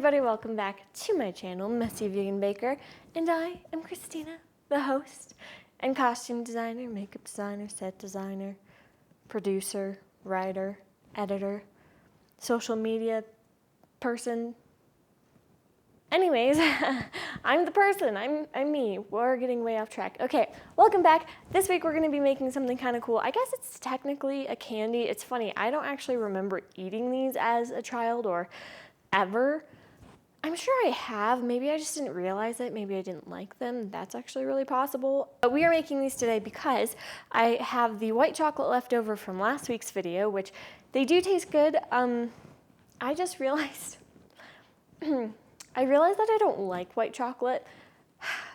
everybody, welcome back to my channel, Messy Vegan Baker, and I am Christina, the host and costume designer, makeup designer, set designer, producer, writer, editor, social media person. Anyways, I'm the person, I'm me. We're getting way off track. Okay, welcome back. This week we're gonna be making something kind of cool. I guess it's technically a candy. It's funny, I don't actually remember eating these as a child or ever. I'm sure I have, maybe I just didn't realize it, maybe I didn't like them. That's actually really possible. But we are making these today because I have the white chocolate left over from last week's video, which they do taste good. I just realized, I realized that I don't like white chocolate.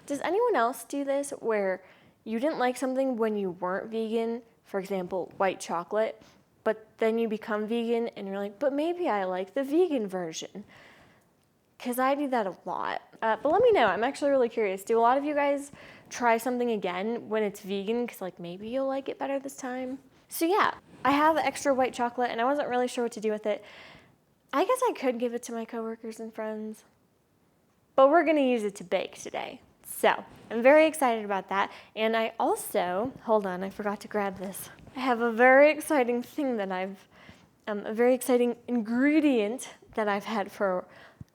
Does anyone else do this where you didn't like something when you weren't vegan, for example, white chocolate, but then you become vegan and you're like, but maybe I like the vegan version? Because I do that a lot. But let me know, I'm actually really curious. Do a lot of you guys try something again when it's vegan? Because like maybe you'll like it better this time. So yeah, I have extra white chocolate and I wasn't really sure what to do with it. I guess I could give it to my coworkers and friends, but we're gonna use it to bake today. So I'm very excited about that. And I also, hold on, I forgot to grab this. I have a very exciting thing that a very exciting ingredient that I've had for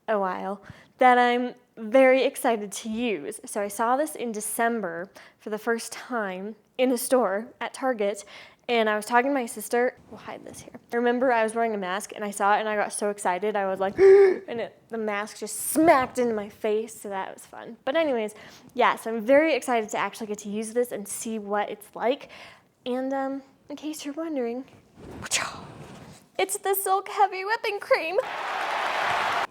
a while that I'm very excited to use. So I saw this in December for the first time in a store at Target, and I was talking to my sister. We'll hide this here. I remember I was wearing a mask and I saw it and I got so excited. I was like, and the mask just smacked into my face, so that was fun. But anyways, yeah, so I'm very excited to actually get to use this and see what it's like. And in case you're wondering, it's the Silk Heavy Whipping Cream.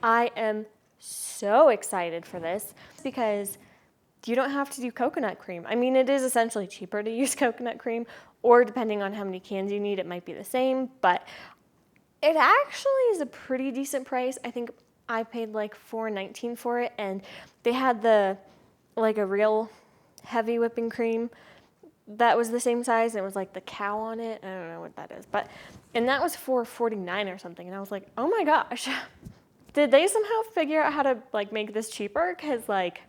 I am so excited for this because you don't have to do coconut cream. I mean, it is essentially cheaper to use coconut cream, or depending on how many cans you need, it might be the same, but it actually is a pretty decent price. I think I paid like $4.19 for it, and they had like a real heavy whipping cream that was the same size, and it was like the cow on it. I don't know what that is, and that was $4.49 or something, and I was like, oh my gosh. Did they somehow figure out how to like make this cheaper? Because like,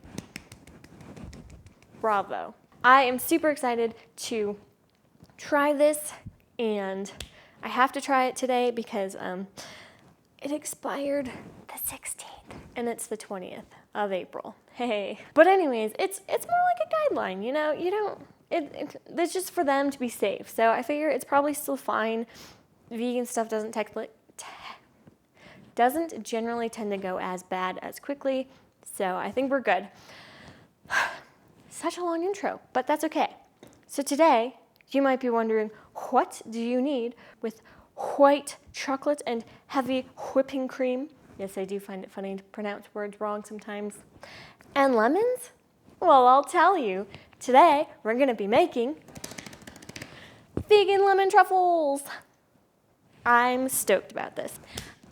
bravo. I am super excited to try this, and I have to try it today because it expired the 16th and it's the 20th of April. Hey. But anyways, it's more like a guideline, you know? You don't, it's just for them to be safe. So I figure it's probably still fine. Vegan stuff doesn't generally tend to go as bad as quickly, so I think we're good. Such a long intro, but that's okay. So today, you might be wondering, what do you need with white chocolate and heavy whipping cream? Yes, I do find it funny to pronounce words wrong sometimes. And lemons? Well, I'll tell you. Today, we're gonna be making vegan lemon truffles. I'm stoked about this.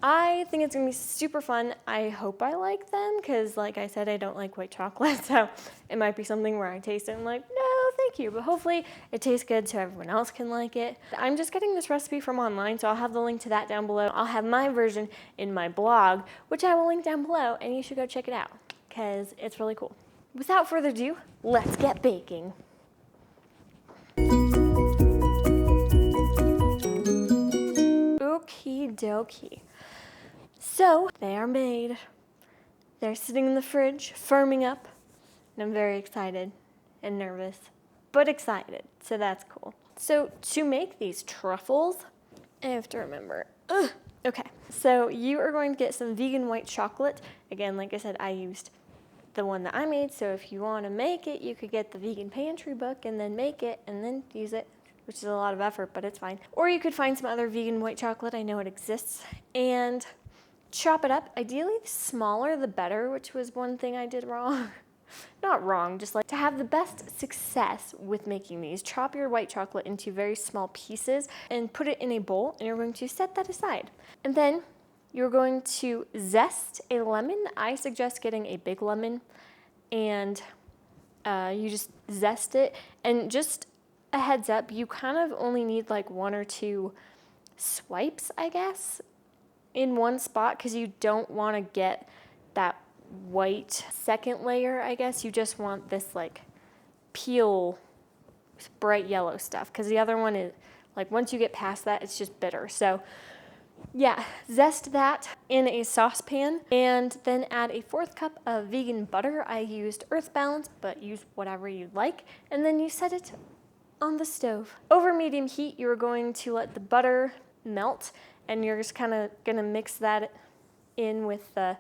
I think it's gonna be super fun. I hope I like them because, like I said, I don't like white chocolate, so it might be something where I taste it and I'm like, no, thank you. But hopefully it tastes good so everyone else can like it. I'm just getting this recipe from online, so I'll have the link to that down below. I'll have my version in my blog, which I will link down below, and you should go check it out because it's really cool. Without further ado, let's get baking. Okie dokie. So they are made. They're sitting in the fridge, firming up, and I'm very excited and nervous, but excited, so that's cool. So to make these truffles, I have to remember. Okay, so you are going to get some vegan white chocolate. Again, like I said, I used the one that I made, so if you want to make it, you could get the vegan pantry book and then make it and then use it, which is a lot of effort, but it's fine. Or you could find some other vegan white chocolate. I know it exists. And chop it up. Ideally, the smaller the better, which was one thing I did wrong. Not wrong, just like to have the best success with making these, chop your white chocolate into very small pieces and put it in a bowl, and you're going to set that aside. And then you're going to zest a lemon. I suggest getting a big lemon, and you just zest it. And just a heads up, you kind of only need like 1 or 2 swipes, I guess, in one spot, because you don't want to get that white second layer, I guess. You just want this like peel, bright yellow stuff, because the other one is like, once you get past that, it's just bitter. So yeah, zest that in a saucepan and then add a 1/4 cup of vegan butter. I used Earth Balance, but use whatever you'd like. And then you set it on the stove. Over medium heat, you're going to let the butter melt, and you're just kind of gonna mix that in with the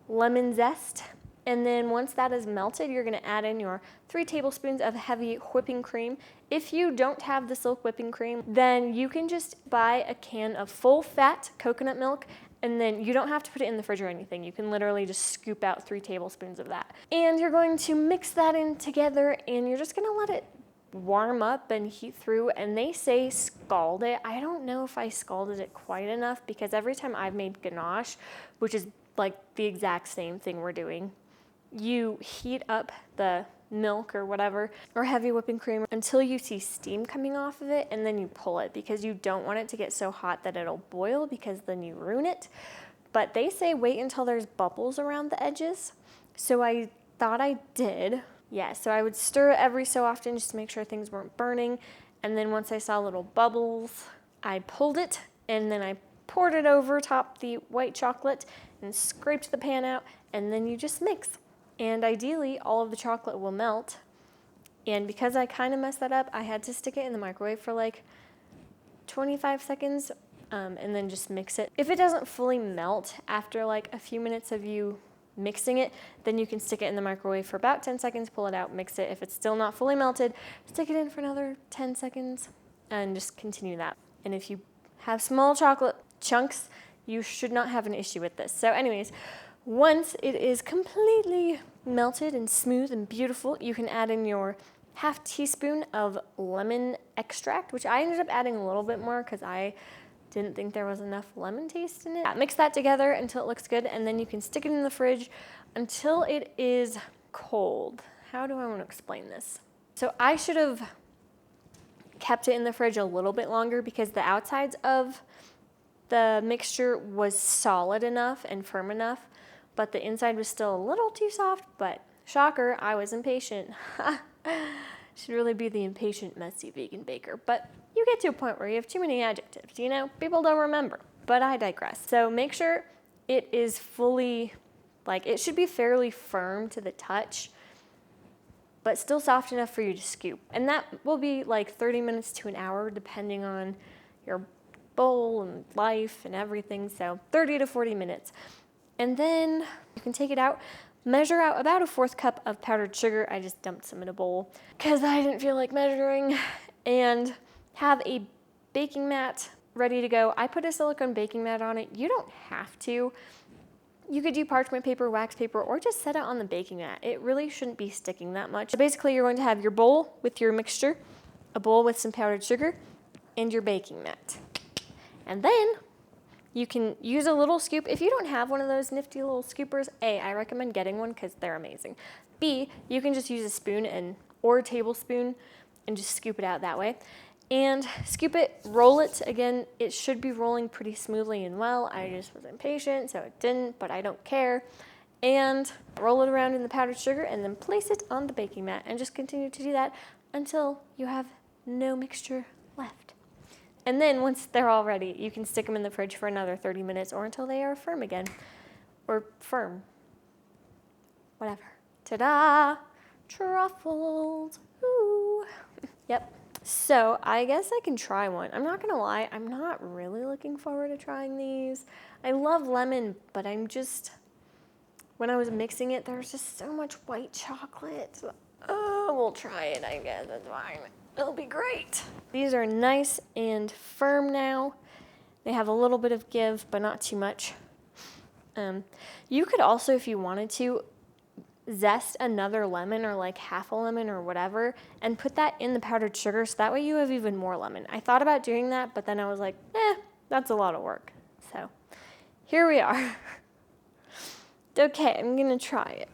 lemon zest. And then once that is melted, you're gonna add in your 3 tablespoons of heavy whipping cream. If you don't have the Silk whipping cream, then you can just buy a can of full fat coconut milk, and then you don't have to put it in the fridge or anything. You can literally just scoop out 3 tablespoons of that. And you're going to mix that in together, and you're just gonna let it warm up and heat through. And they say scald it. I don't know if I scalded it quite enough, because every time I've made ganache, which is like the exact same thing we're doing, you heat up the milk or whatever, or heavy whipping cream, until you see steam coming off of it, and then you pull it, because you don't want it to get so hot that it'll boil, because then you ruin it. But they say wait until there's bubbles around the edges. So I thought I did. Yeah, so I would stir it every so often just to make sure things weren't burning. And then once I saw little bubbles, I pulled it, and then I poured it over top the white chocolate and scraped the pan out, and then you just mix. And ideally, all of the chocolate will melt. And because I kind of messed that up, I had to stick it in the microwave for like 25 seconds and then just mix it. If it doesn't fully melt after like a few minutes of you mixing it, then you can stick it in the microwave for about 10 seconds, pull it out, mix it. If it's still not fully melted, stick it in for another 10 seconds and just continue that. And if you have small chocolate chunks, you should not have an issue with this. So anyways, once it is completely melted and smooth and beautiful, you can add in your 1/2 teaspoon of lemon extract, which I ended up adding a little bit more because I didn't think there was enough lemon taste in it. Mix that together until it looks good, and then you can stick it in the fridge until it is cold. How do I want to explain this? So I should have kept it in the fridge a little bit longer, because the outsides of the mixture was solid enough and firm enough, but the inside was still a little too soft. But shocker, I was impatient. Should really be the impatient, messy vegan baker. But you get to a point where you have too many adjectives, you know? People don't remember, but I digress. So make sure it is fully, like, it should be fairly firm to the touch, but still soft enough for you to scoop. And that will be like 30 minutes to an hour, depending on your bowl and life and everything. So 30 to 40 minutes. And then you can take it out, measure out about a 1/4 cup of powdered sugar. I just dumped some in a bowl because I didn't feel like measuring. And have a baking mat ready to go. I put a silicone baking mat on it. You don't have to. You could do parchment paper, wax paper, or just set it on the baking mat. It really shouldn't be sticking that much. So basically, you're going to have your bowl with your mixture, a bowl with some powdered sugar, and your baking mat. And then you can use a little scoop. If you don't have one of those nifty little scoopers, A, I recommend getting one because they're amazing. B, you can just use a spoon or a tablespoon and just scoop it out that way. And scoop it, roll it. Again, it should be rolling pretty smoothly and well. I just was impatient, so it didn't, but I don't care. And roll it around in the powdered sugar and then place it on the baking mat and just continue to do that until you have no mixture left. And then once they're all ready, you can stick them in the fridge for another 30 minutes or until they are firm again. Or firm. Whatever. Ta-da! Truffles. Ooh. Yep. So I guess I can try one. I'm not gonna lie, I'm not really looking forward to trying these. I love lemon, but when I was mixing it, there was just so much white chocolate. Oh, we'll try it, I guess, that's fine. It'll be great. These are nice and firm now. They have a little bit of give, but not too much. You could also, if you wanted to, zest another lemon or like half a lemon or whatever and put that in the powdered sugar, so that way you have even more lemon. I thought about doing that, but then I was like, that's a lot of work. So here we are. Okay, I'm gonna try it.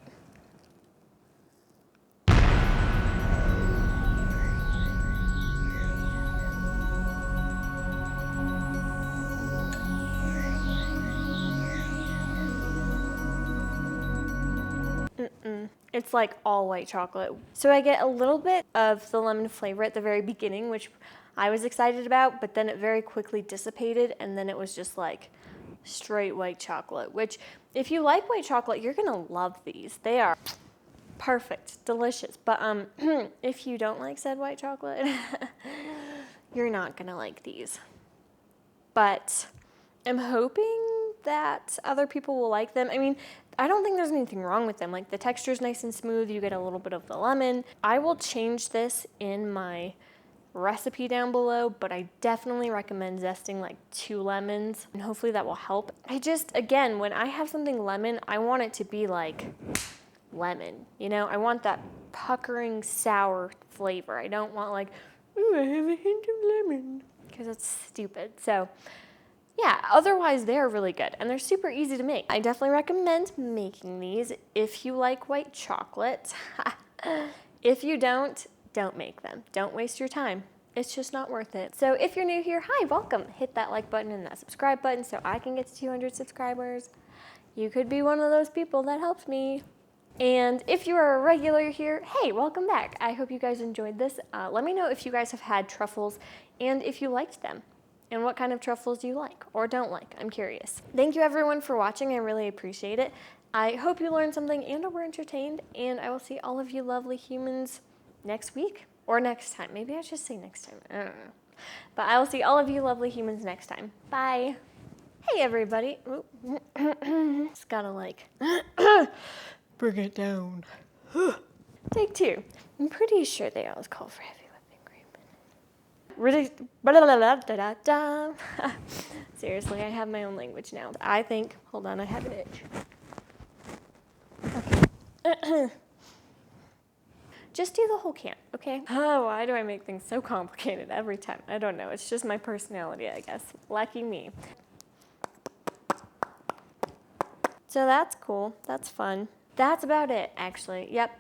It's like all white chocolate. So I get a little bit of the lemon flavor at the very beginning, which I was excited about, but then it very quickly dissipated, and then it was just like straight white chocolate, which if you like white chocolate, you're gonna love these. They are perfect, delicious. But if you don't like said white chocolate, you're not gonna like these. But I'm hoping that other people will like them. I mean, I don't think there's anything wrong with them. Like, the texture is nice and smooth. You get a little bit of the lemon. I will change this in my recipe down below, but I definitely recommend zesting like 2 lemons, and hopefully that will help. I just, again, when I have something lemon, I want it to be like lemon, you know? I want that puckering sour flavor. I don't want like, ooh, I have a hint of lemon, because that's stupid. So yeah, otherwise they're really good, and they're super easy to make. I definitely recommend making these if you like white chocolate. If you don't make them. Don't waste your time. It's just not worth it. So if you're new here, hi, welcome. Hit that like button and that subscribe button so I can get to 200 subscribers. You could be one of those people that helps me. And if you are a regular here, hey, welcome back. I hope you guys enjoyed this. Let me know if you guys have had truffles and if you liked them, and what kind of truffles you like or don't like. I'm curious. Thank you everyone for watching. I really appreciate it. I hope you learned something and or were entertained, and I will see all of you lovely humans next week or next time. Maybe I should say next time. I don't know. But I will see all of you lovely humans next time. Bye. Hey everybody. Just gotta like bring it down. Take 2. I'm pretty sure they always call for heavy whipping cream. Seriously, I have my own language now. I think, hold on, I have an itch. Okay. Just do the whole can, okay? Oh, why do I make things so complicated every time? I don't know. It's just my personality, I guess. Lucky me. So that's cool. That's fun. That's about it, actually. Yep.